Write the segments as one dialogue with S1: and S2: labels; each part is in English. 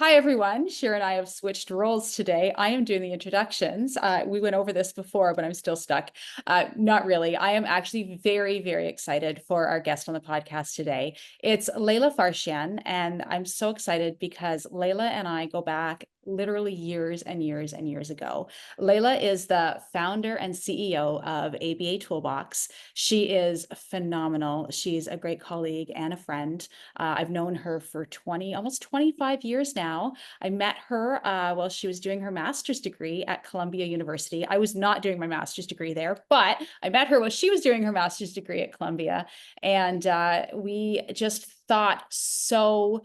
S1: Hi, everyone. Shira and I have switched roles today. I am doing the introductions. We went over this before, but I'm still stuck. Not really. I am actually very, very excited for our guest on the podcast today. It's Leila Farshchian, and I'm so excited because Layla and I go back literally years and years and years ago. Layla is the founder and CEO of ABA Toolbox. She is phenomenal. She's a great colleague and a friend. I've known her for almost 25 years now. I met her while she was doing her master's degree at Columbia University. I was not doing my master's degree there, but I met her while she was doing her master's degree at Columbia. And we just thought so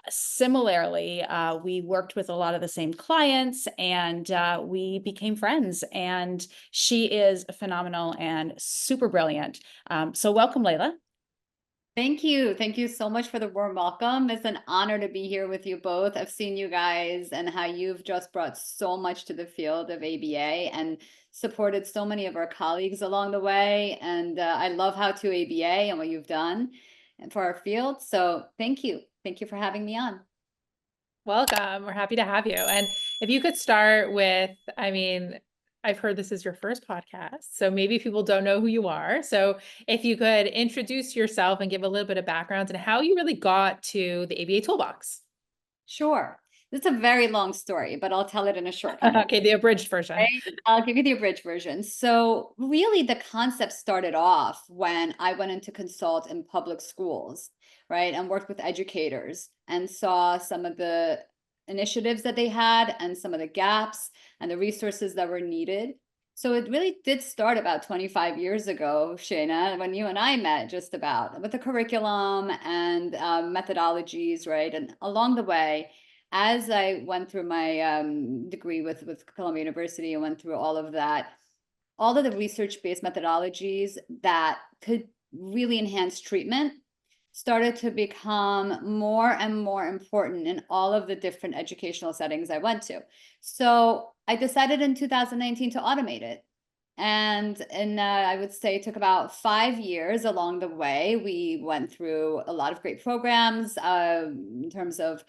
S1: similarly. We worked with a lot of the same clients and we became friends. And she is phenomenal and super brilliant. So welcome, Layla.
S2: Thank you. Thank you so much for the warm welcome. It's an honor to be here with you both. I've seen you guys and how you've just brought so much to the field of ABA and supported so many of our colleagues along the way. And I love how to ABA and what you've done for our field. So thank you. Thank you for having me on.
S3: Welcome. We're happy to have you. And if you could start with, I've heard this is your first podcast, so maybe people don't know who you are. So if you could introduce yourself and give a little bit of background and how you really got to the ABA Toolbox.
S2: Sure. This is a very long story, but I'll tell it in a short kind of
S3: Okay, the abridged version.
S2: right? I'll give you the abridged version. So really the concept started off when I went into consult in public schools, right? And worked with educators and saw some of the initiatives that they had and some of the gaps and the resources that were needed. So it really did start about 25 years ago, Shayna, when you and I met just about with the curriculum and methodologies, right? And along the way, as I went through my degree with Columbia University and went through all of that, all of the research-based methodologies that could really enhance treatment started to become more and more important in all of the different educational settings I went to. So I decided in 2019 to automate it. And I would say it took about 5 years along the way. We went through a lot of great programs in terms of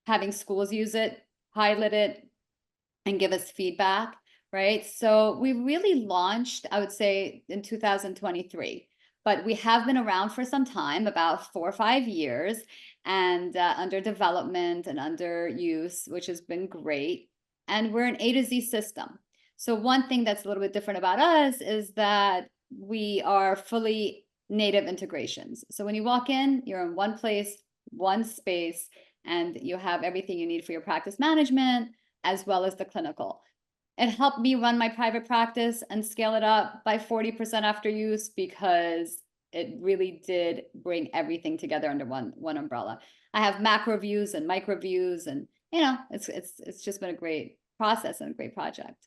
S2: having schools use it, pilot it, and give us feedback, right? So we really launched, I would say, in 2023, but we have been around for some time, about 4 or 5 years, and under development and under use, which has been great. And we're an A to Z system. So one thing that's a little bit different about us is that we are fully native integrations. So when you walk in, you're in one place, one space, and you have everything you need for your practice management as well as the clinical. It helped me run my private practice and scale it up by 40% after use because it really did bring everything together under one umbrella. I have macro views and micro views, and it's just been a great process and a great project.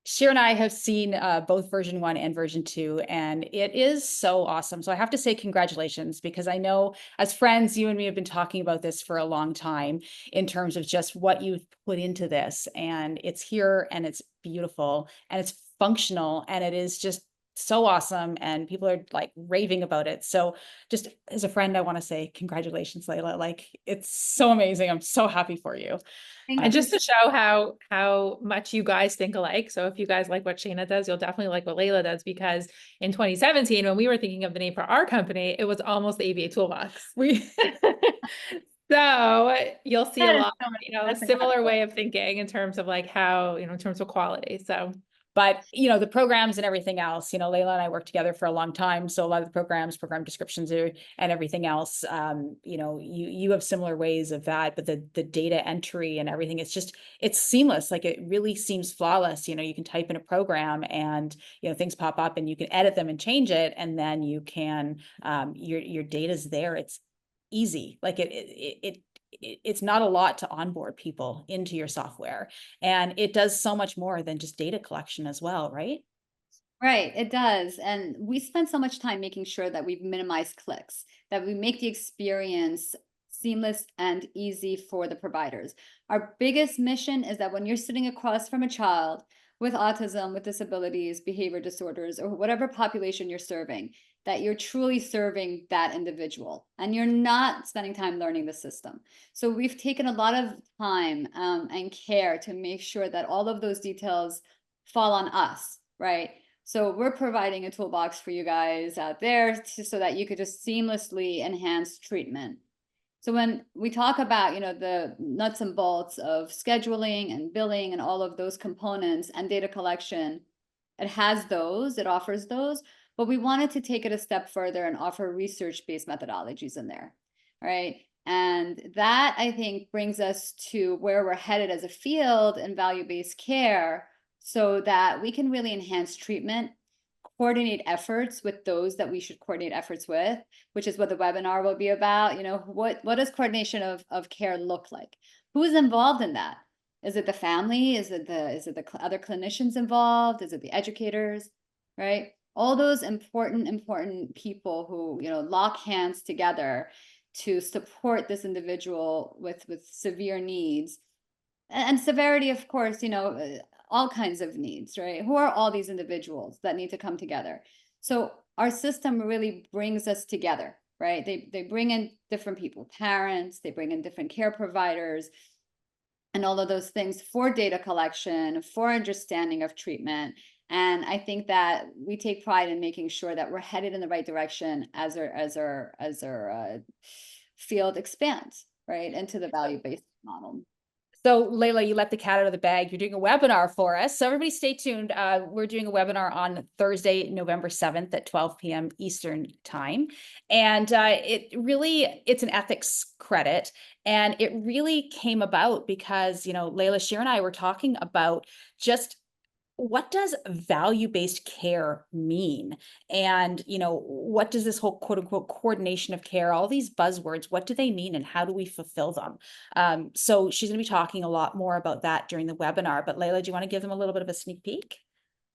S1: Shira and I have seen both version 1 and version 2, and it is so awesome. So I have to say congratulations, because I know as friends, you and me have been talking about this for a long time in terms of just what you've put into this. And it's here and it's beautiful and it's functional and it is just so awesome. And people are like raving about it. So just as a friend, I want to say congratulations, Layla. Like, it's so amazing. I'm so happy for you.
S3: And
S2: Thank you.
S3: just to show how much you guys think alike. So if you guys like what Shayna does, you'll definitely like what Layla does, because in 2017, when we were thinking of the name for our company, it was almost the ABA Toolbox. So you'll see a
S2: That is
S3: lot,
S2: so much,
S3: a
S2: that's
S3: similar
S2: incredible.
S3: way of thinking in terms of like how, in terms of quality. So
S1: But, the programs and everything else, Layla and I worked together for a long time. So a lot of the programs, program descriptions and everything else, you have similar ways of that, but the data entry and everything, it's seamless. Like, it really seems flawless. You can type in a program and, things pop up and you can edit them and change it. And then you can, your data's there. It's easy. Like, it's not a lot to onboard people into your software, and it does so much more than just data collection as well, right?
S2: Right, it does. And we spend so much time making sure that we've minimized clicks, that we make the experience seamless and easy for the providers. Our biggest mission is that when you're sitting across from a child with autism, with disabilities, behavior disorders, or whatever population you're serving, that you're truly serving that individual and you're not spending time learning the system. So we've taken a lot of time and care to make sure that all of those details fall on us, right? So we're providing a toolbox for you guys out there so that you could just seamlessly enhance treatment. So when we talk about, the nuts and bolts of scheduling and billing and all of those components and data collection, it offers those, but we wanted to take it a step further and offer research-based methodologies in there, right? And that, I think, brings us to where we're headed as a field in value-based care, so that we can really enhance treatment, coordinate efforts with those that we should coordinate efforts with, which is what the webinar will be about. What does coordination of care look like? Who's involved in that? Is it the family? Is it the other clinicians involved? Is it the educators, right? All those important people who, lock hands together to support this individual with severe needs and severity, of course, all kinds of needs, right? Who are all these individuals that need to come together? So our system really brings us together, right? They bring in different people, parents, they bring in different care providers, and all of those things for data collection, for understanding of treatment. And I think that we take pride in making sure that we're headed in the right direction as our field expands, right, into the value-based model.
S1: So Layla, you let the cat out of the bag. You're doing a webinar for us. So everybody stay tuned. We're doing a webinar on Thursday, November 7th at 12 p.m. Eastern time. And it's an ethics credit. And it really came about because, Layla, Sheer and I were talking about just what does value-based care mean? And, what does this whole quote unquote coordination of care, all these buzzwords, what do they mean and how do we fulfill them? So she's going to be talking a lot more about that during the webinar. But Layla, do you want to give them a little bit of a sneak peek?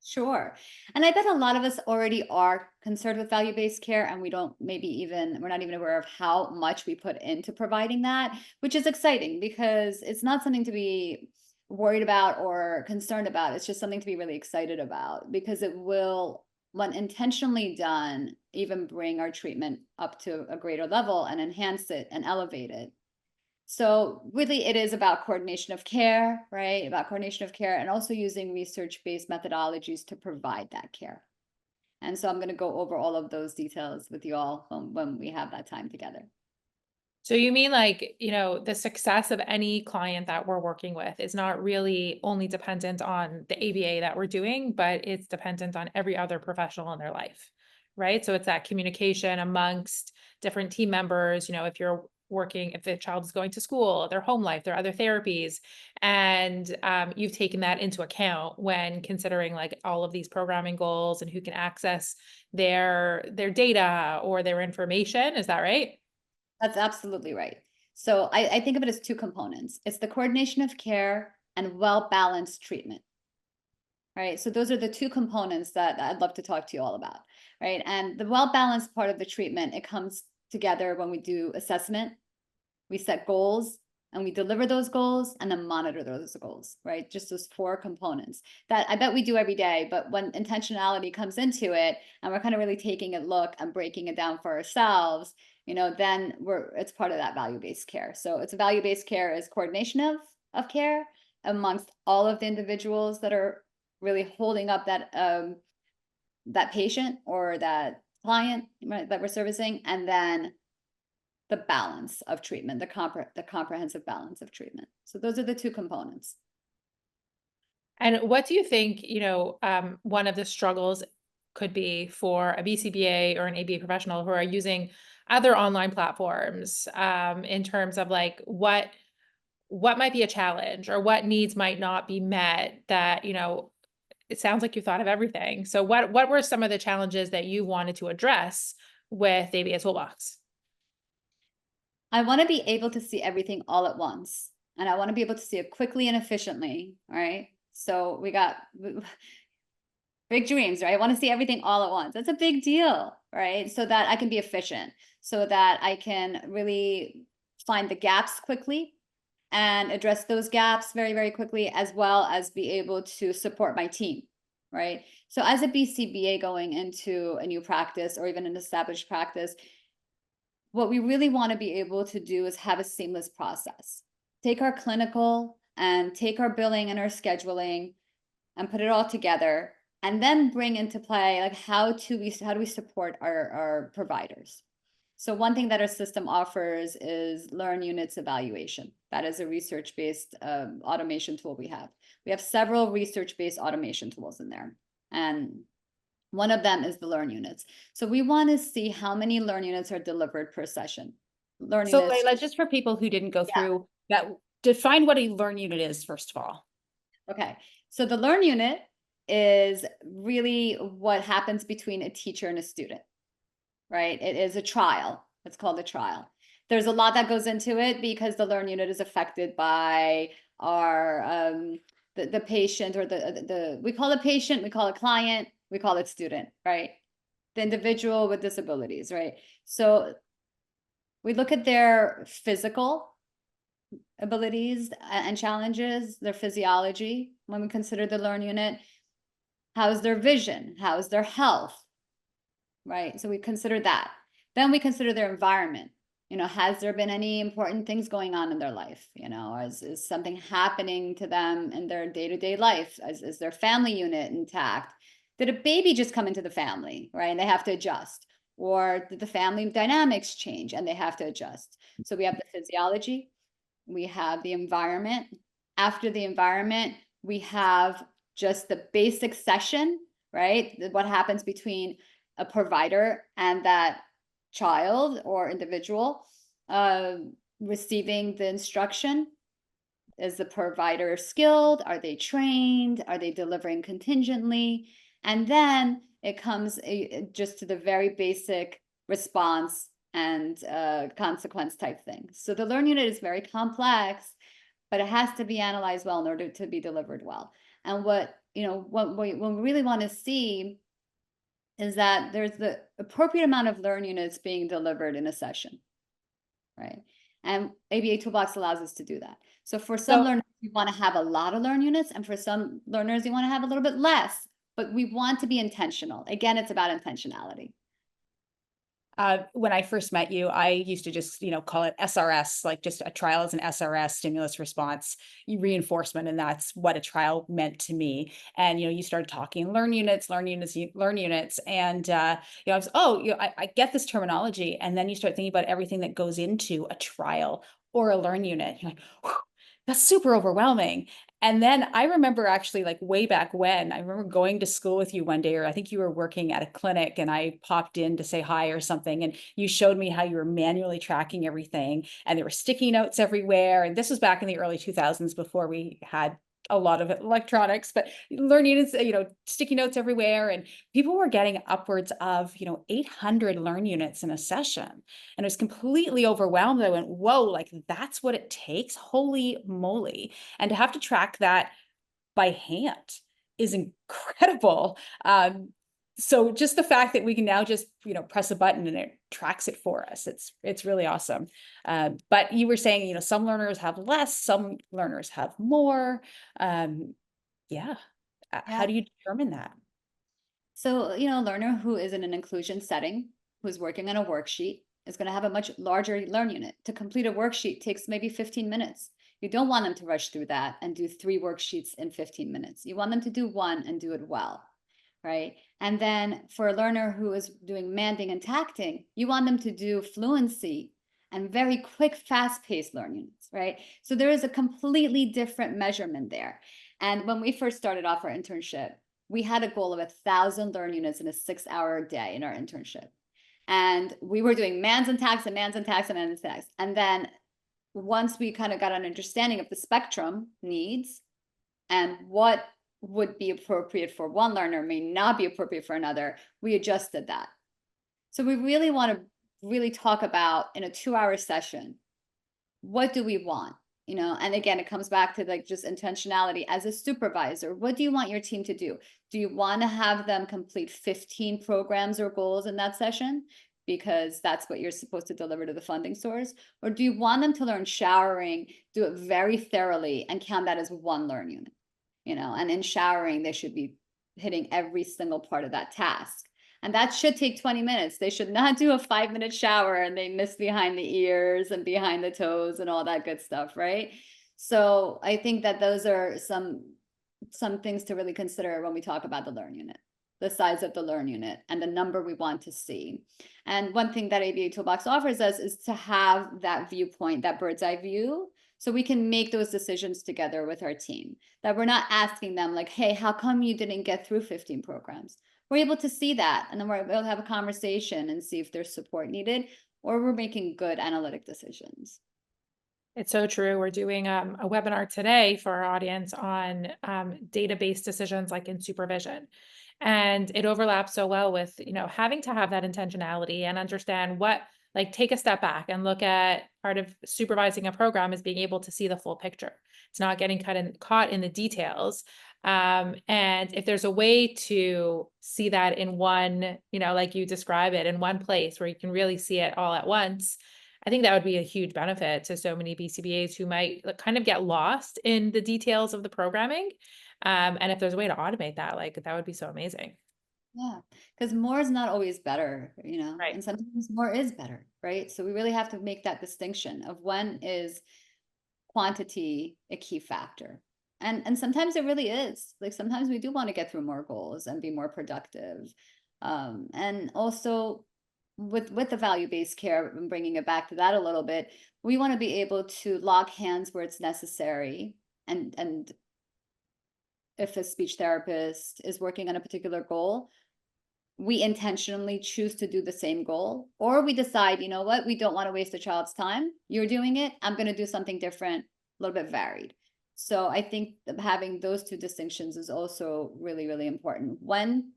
S2: Sure. And I bet a lot of us already are concerned with value-based care, and we're not even aware of how much we put into providing that, which is exciting because it's not something to be worried about or concerned about. It's just something to be really excited about, because it will, when intentionally done, even bring our treatment up to a greater level and enhance it and elevate it. So really it is about coordination of care, right? About coordination of care and also using research-based methodologies to provide that care. And so I'm going to go over all of those details with you all when we have that time together.
S3: So you mean the success of any client that we're working with is not really only dependent on the ABA that we're doing, but it's dependent on every other professional in their life, right? So it's that communication amongst different team members, if the child is going to school, their home life, their other therapies, and you've taken that into account when considering all of these programming goals and who can access their data or their information. Is that right?
S2: That's absolutely right. So I think of it as two components. It's the coordination of care and well-balanced treatment, right? So those are the two components that I'd love to talk to you all about, right? And the well-balanced part of the treatment, it comes together when we do assessment, we set goals, and we deliver those goals and then monitor those goals, right? Just those four components that I bet we do every day, but when intentionality comes into it and we're kind of really taking a look and breaking it down for ourselves, then it's part of that value-based care. So it's a value-based care is coordination of care amongst all of the individuals that are really holding up that patient or that client, right, that we're servicing, and then the balance of treatment, the comprehensive balance of treatment. So those are the two components.
S3: And what do you think, one of the struggles could be for a BCBA or an ABA professional who are using other online platforms, in terms of what might be a challenge or what needs might not be met that, it sounds like you thought of everything. So what were some of the challenges that you wanted to address with ABA Toolbox?
S2: I want to be able to see everything all at once, and I want to be able to see it quickly and efficiently, right? So we got big dreams, right? I want to see everything all at once. That's a big deal, right? So that I can be efficient, so that I can really find the gaps quickly and address those gaps very, very quickly, as well as be able to support my team, right? So as a BCBA going into a new practice or even an established practice, what we really want to be able to do is have a seamless process. Take our clinical and take our billing and our scheduling and put it all together, and then bring into play like how do we support our providers. So one thing that our system offers is Learn Units evaluation. That is a research-based automation tool we have. We have several research-based automation tools in there, and one of them is the Learn Units. So we want to see how many Learn Units are delivered per session. Learn
S1: So
S2: Units.
S1: Layla, just for people who didn't go through that, define what a Learn Unit is, first of all.
S2: Okay, so the Learn Unit is really what happens between a teacher and a student, right? It is a trial. It's called a trial. There's a lot that goes into it because the Learn Unit is affected by our the patient, or the we call it patient, we call it client, we call it student, right? The individual with disabilities, right? So we look at their physical abilities and challenges, their physiology when we consider the Learn Unit. How's their vision? How's their health? Right? So we consider that. Then we consider their environment. You know, has there been any important things going on in their life? You know, is something happening to them in their day-to-day life? Is their family unit intact? Did a baby just come into the family, right? And they have to adjust. Or did the family dynamics change and they have to adjust? So we have the physiology, we have the environment. After the environment, we have just the basic session, right? What happens between a provider and that child or individual receiving the instruction. Is the provider skilled? Are they trained? Are they delivering contingently? And then it comes just to the very basic response and consequence type thing. So the Learn Unit is very complex, but it has to be analyzed well in order to be delivered well. And what we really want to see is that there's the appropriate amount of Learn Units being delivered in a session, right? And ABA Toolbox allows us to do that. So for some learners, you want to have a lot of Learn Units, and for some learners, you want to have a little bit less, but we want to be intentional. Again, it's about intentionality.
S1: When I first met you, I used to just, call it SRS, like just a trial as an SRS, stimulus response reinforcement. And that's what a trial meant to me. And, you started talking learn units. And, I was, I get this terminology. And then you start thinking about everything that goes into a trial or a learn unit. You're like, whew, that's super overwhelming. And then I remember actually, like, way back when, I remember going to school with you one day, or I think you were working at a clinic, and I popped in to say hi or something. And you showed me how you were manually tracking everything, and there were sticky notes everywhere. And this was back in the early 2000s before we had a lot of electronics, but learn units, sticky notes everywhere. And people were getting upwards of, 800 learn units in a session. And I was completely overwhelmed. I went, whoa, like that's what it takes? Holy moly. And to have to track that by hand is incredible. So just the fact that we can now just, press a button and it tracks it for us, it's really awesome. But you were saying, some learners have less, some learners have more. Yeah. How do you determine that?
S2: So, a learner who is in an inclusion setting, who's working on a worksheet, is going to have a much larger Learn Unit. To complete a worksheet takes maybe 15 minutes. You don't want them to rush through that and do 3 worksheets in 15 minutes. You want them to do 1 and do it well, right? And then for a learner who is doing manding and tacting, you want them to do fluency and very quick, fast-paced Learn Units, right? So there is a completely different measurement there. And when we first started off our internship, we had a goal of 1,000 Learn Units in a 6-hour day in our internship. And we were doing mands and tags and mands and tags and mands and tags. And then once we kind of got an understanding of the spectrum needs and what would be appropriate for one learner may not be appropriate for another, we adjusted that. So we really want to really talk about in a 2-hour session, what do we want? And again, it comes back to like just intentionality as a supervisor. What do you want your team to do? Do you want to have them complete 15 programs or goals in that session? Because that's what you're supposed to deliver to the funding source? Or do you want them to learn showering, do it very thoroughly, and count that as 1 Learn Unit? And in showering, they should be hitting every single part of that task. And that should take 20 minutes. They should not do a 5-minute shower and they miss behind the ears and behind the toes and all that good stuff, right? So I think that those are some things to really consider when we talk about the learn unit, the size of the learn unit and the number we want to see. And one thing that ABA Toolbox offers us is to have that viewpoint, that bird's eye view, so we can make those decisions together with our team, that we're not asking them like, hey, how come you didn't get through 15 programs? We're able to see that, and then we're able to have a conversation and see if there's support needed, or we're making good analytic decisions.
S3: It's so true. We're doing a webinar today for our audience on database decisions like in supervision. And it overlaps so well with, having to have that intentionality and understand like take a step back and look at part of supervising a program is being able to see the full picture. It's not getting caught in the details. And if there's a way to see that in one, like you describe it, in one place where you can really see it all at once, I think that would be a huge benefit to so many BCBAs who might kind of get lost in the details of the programming. And if there's a way to automate that, that would be so amazing.
S2: Yeah, because more is not always better,
S3: Right.
S2: and sometimes more is better, right? So we really have to make that distinction of when is quantity a key factor. And sometimes it really is. Like sometimes we do want to get through more goals and be more productive. And also with the value-based care and bringing it back to that a little bit, we want to be able to lock hands where it's necessary. And if a speech therapist is working on a particular goal, we intentionally choose to do the same goal, or we decide, you know what, we don't want to waste a child's time. You're doing it. I'm going to do something different, a little bit varied. So I think that having those two distinctions is also really, really important. When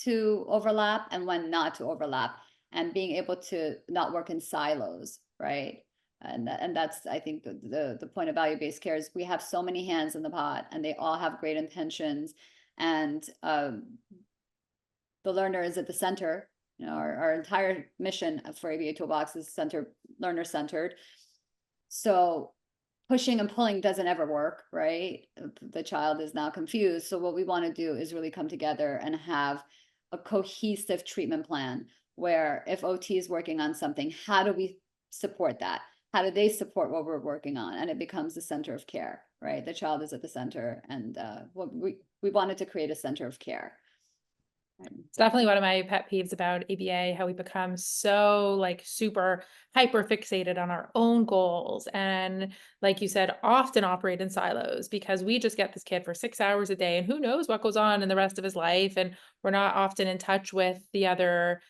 S2: to overlap and when not to overlap, and being able to not work in silos, right? And that's, I think, the point of value-based care is we have so many hands in the pot and they all have great intentions, and the learner is at the center. Our entire mission for ABA Toolbox is learner-centered. So pushing and pulling doesn't ever work, right? The child is now confused. So what we want to do is really come together and have a cohesive treatment plan where if OT is working on something, how do we support that? How do they support what we're working on? And it becomes the center of care, right? The child is at the center, and we wanted to create a center of care.
S3: It's definitely one of my pet peeves about ABA, how we become so super hyper fixated on our own goals. And like you said, often operate in silos because we just get this kid for 6 hours a day and who knows what goes on in the rest of his life. And we're not often in touch with the other,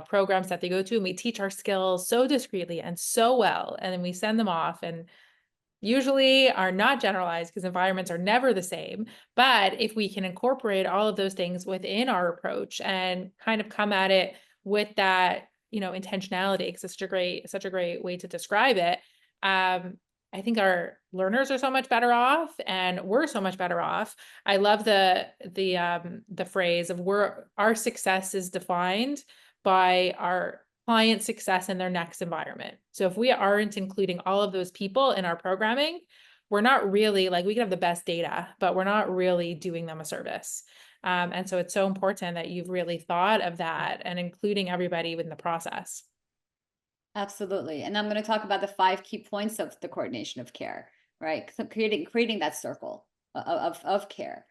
S3: programs that they go to, and we teach our skills so discreetly and so well. And then we send them off and usually are not generalized because environments are never the same. But if we can incorporate all of those things within our approach and kind of come at it with that, intentionality, because it's such a great way to describe it. I think our learners are so much better off and we're so much better off. I love the phrase of our success is defined by our client success in their next environment. So if we aren't including all of those people in our programming, we're not really we can have the best data, but we're not really doing them a service. And so it's so important that you've really thought of that and including everybody within the process.
S2: Absolutely. And I'm going to talk about the 5 key points of the coordination of care, right? So creating that circle of care.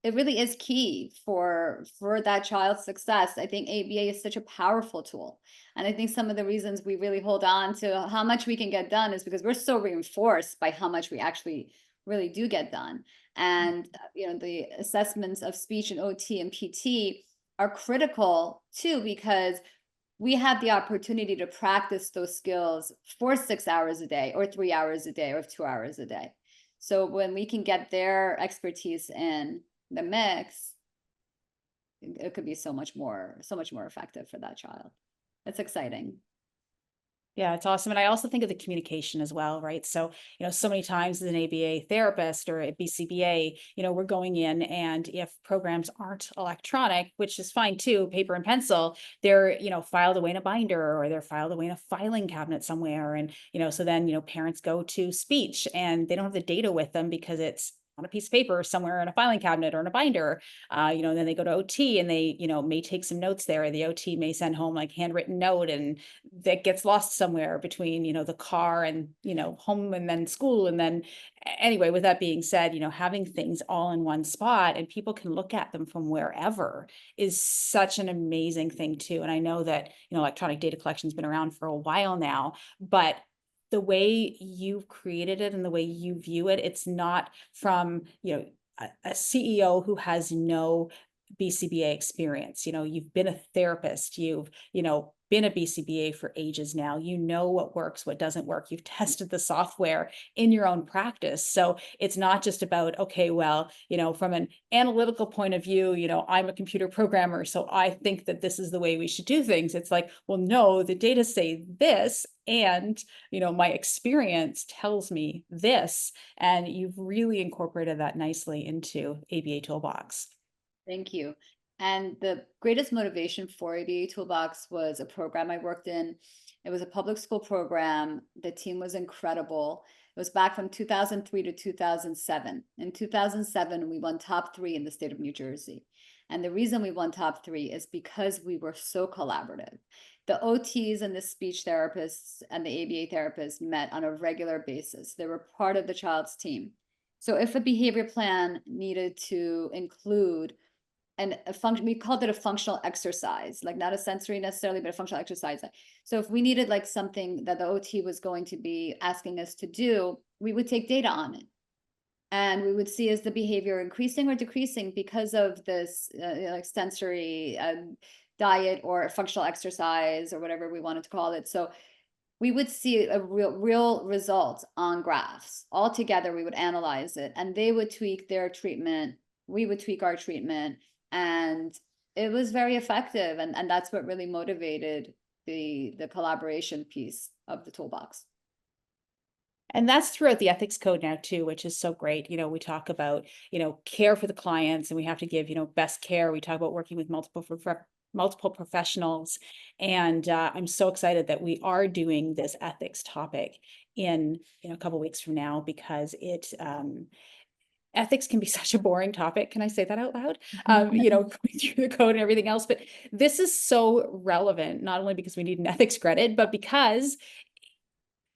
S2: It really is key for that child's success. I think ABA is such a powerful tool. And I think some of the reasons we really hold on to how much we can get done is because we're so reinforced by how much we actually really do get done. And, the assessments of speech and OT and PT are critical too, because we have the opportunity to practice those skills for 6 hours a day or 3 hours a day or 2 hours a day. So when we can get their expertise in the mix, it could be so much more effective for that child. It's exciting.
S1: Yeah, it's awesome. And I also think of the communication as well, right? So, so many times as an ABA therapist or a BCBA, we're going in, and if programs aren't electronic, which is fine too, paper and pencil, they're, filed away in a binder or they're filed away in a filing cabinet somewhere. And, so then, parents go to speech and they don't have the data with them because it's on a piece of paper somewhere in a filing cabinet or in a binder. Then they go to OT and they, may take some notes there. The OT may send home like handwritten note and that gets lost somewhere between, the car and, home and then school. And then anyway, with that being said, having things all in one spot and people can look at them from wherever is such an amazing thing too. And I know that, electronic data collection has been around for a while now, but the way you've created it and the way you view it, it's not from, a CEO who has no BCBA experience. You've been a therapist, you've, been a BCBA for ages now. You know what works, what doesn't work. You've tested the software in your own practice. So it's not just about, okay, well, from an analytical point of view, I'm a computer programmer, so I think that this is the way we should do things. It's like, well, no, the data say this, and, my experience tells me this. And you've really incorporated that nicely into ABA Toolbox.
S2: Thank you. And the greatest motivation for ABA Toolbox was a program I worked in. It was a public school program. The team was incredible. It was back from 2003 to 2007. In 2007, we won top 3 in the state of New Jersey. And the reason we won top 3 is because we were so collaborative. The OTs and the speech therapists and the ABA therapists met on a regular basis. They were part of the child's team. So if a behavior plan needed to include and we called it a functional exercise, like not a sensory necessarily, but a functional exercise. So if we needed like something that the OT was going to be asking us to do, we would take data on it. And we would see, is the behavior increasing or decreasing because of this like sensory diet or functional exercise or whatever we wanted to call it. So we would see a real results on graphs. All together, we would analyze it and they would tweak their treatment. We would tweak our treatment. And it was very effective. And that's what really motivated the collaboration piece of the toolbox.
S1: And that's throughout the ethics code now too, which is so great. We talk about, care for the clients and we have to give, best care. We talk about working with multiple professionals. And I'm so excited that we are doing this ethics topic in, a couple of weeks from now, because ethics can be such a boring topic. Can I say that out loud? Going through the code and everything else, but this is so relevant, not only because we need an ethics credit, but because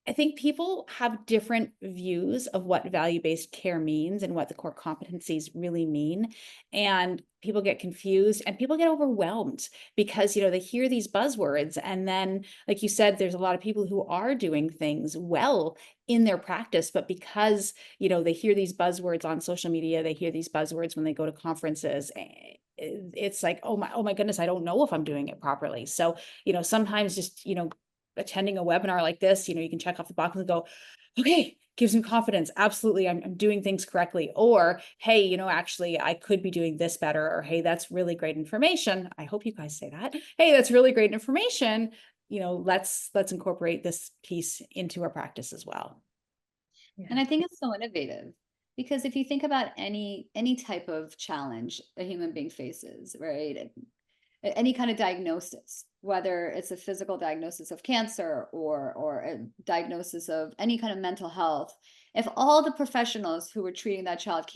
S1: I think people have different views of what value-based care means and what the core competencies really mean. And people get confused and people get overwhelmed because, they hear these buzzwords. And then, like you said, there's a lot of people who are doing things well in their practice, but because, they hear these buzzwords on social media, they hear these buzzwords when they go to conferences, it's like, oh my goodness, I don't know if I'm doing it properly. So, sometimes just, attending a webinar like this, you can check off the box and go, okay, gives me confidence. Absolutely. I'm doing things correctly. Or, hey, actually I could be doing this better. Or, hey, that's really great information. I hope you guys say that. Hey, that's really great information. Let's incorporate this piece into our practice as well.
S2: Yeah. And I think it's so innovative because if you think about any type of challenge a human being faces, right? Any kind of diagnosis, whether it's a physical diagnosis of cancer or a diagnosis of any kind of mental health, if all the professionals who were treating that child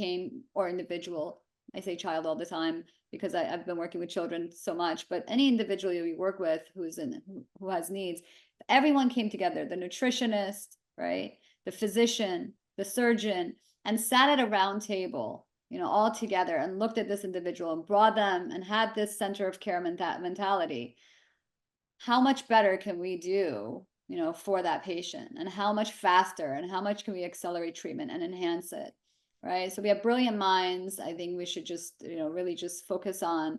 S2: or individual, I say child all the time because I've been working with children so much, but any individual you work with who has needs, everyone came together, the nutritionist, right? The physician, the surgeon, and sat at a round table, all together and looked at this individual and brought them and had this center of care mentality. How much better can we do, for that patient, and how much faster and how much can we accelerate treatment and enhance it, right? So we have brilliant minds. I think we should just, really just focus on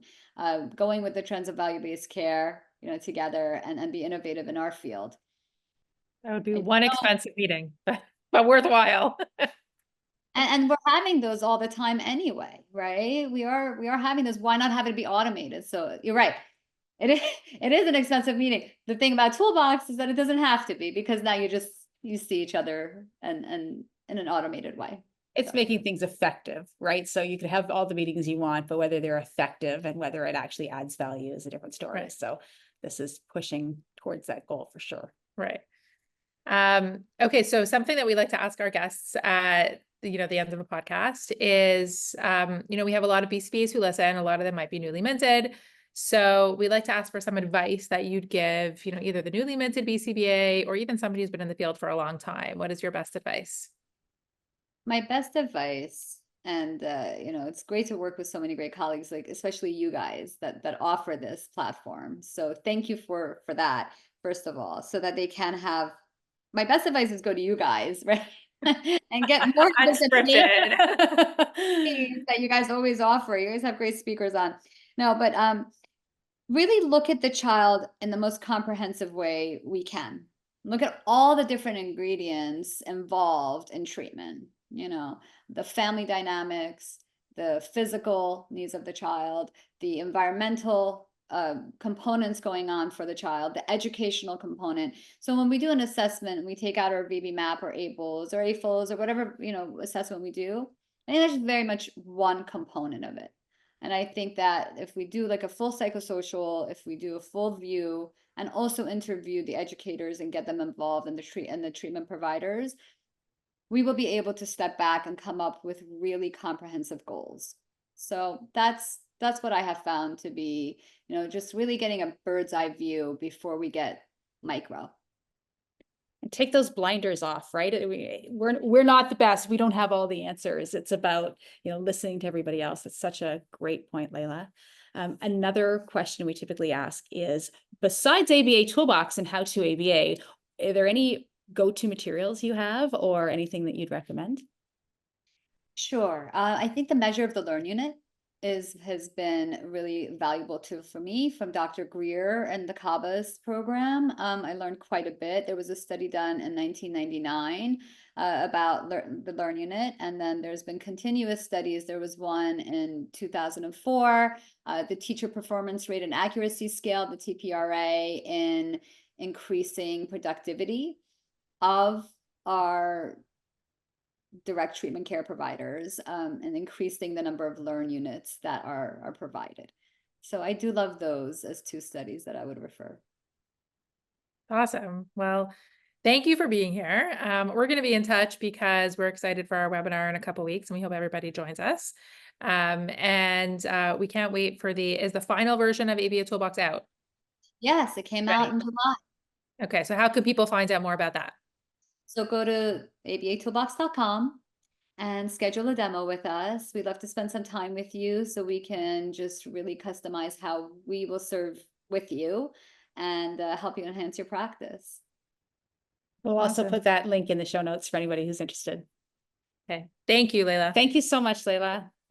S2: going with the trends of value-based care, together and be innovative in our field.
S3: That would be one expensive meeting, but worthwhile.
S2: And we're having those all the time anyway, right? We are having those. Why not have it be automated? So you're right. It is an expensive meeting. The thing about Toolbox is that it doesn't have to be, because now you see each other and in an automated way.
S1: It's making things effective, right? So you can have all the meetings you want, but whether they're effective and whether it actually adds value is a different story. Right. So this is pushing towards that goal for sure.
S3: Right. Okay. So something that we like to ask our guests, the end of a podcast is, we have a lot of BCBAs who listen, a lot of them might be newly minted. So we like to ask for some advice that you'd give, either the newly minted BCBA or even somebody who's been in the field for a long time. What is your best advice?
S2: My best advice, and it's great to work with so many great colleagues, like especially you guys that offer this platform. So thank you for that, first of all, so that they can have. My best advice is go to you guys, right? And get more of this information that you guys always offer. You guys have great speakers on. No, but really look at the child in the most comprehensive way we can. Look at all the different ingredients involved in treatment, the family dynamics, the physical needs of the child, the environmental components going on for the child, the educational component. So when we do an assessment, we take out our VB map or ABLs or AFLs or whatever, assessment we do, I think that's very much one component of it. And I think that if we do like a full psychosocial, if we do a full view and also interview the educators and get them involved in the treatment providers, we will be able to step back and come up with really comprehensive goals. So that's what I have found to be, just really getting a bird's eye view before we get micro.
S1: And take those blinders off, right? We're not the best. We don't have all the answers. It's about, listening to everybody else. That's such a great point, Layla. Another question we typically ask is, besides ABA Toolbox and How to ABA, are there any go-to materials you have or anything that you'd recommend?
S2: Sure. I think the measure of the Learn Unit has been really valuable too for me, from Dr. Greer and the CABA's program. I learned quite a bit. There was a study done in 1999 about the Learn Unit, and then there's been continuous studies. There was one in 2004, the Teacher Performance Rate and Accuracy Scale, the TPRA, in increasing productivity of our direct treatment care providers, and increasing the number of Learn Units that are provided. So I do love those as two studies that I would refer.
S3: Awesome. Well, thank you for being here. We're going to be in touch because we're excited for our webinar in a couple of weeks, and we hope everybody joins us. And we can't wait for is the final version of ABA Toolbox out?
S2: Yes, it came out in July.
S3: Okay, so how can people find out more about that?
S2: So go to abatoolbox.com and schedule a demo with us. We'd love to spend some time with you so we can just really customize how we will serve with you and help you enhance your practice.
S1: We'll also put that link in the show notes for anybody who's interested.
S3: Okay. Thank you, Layla.
S1: Thank you so much, Layla.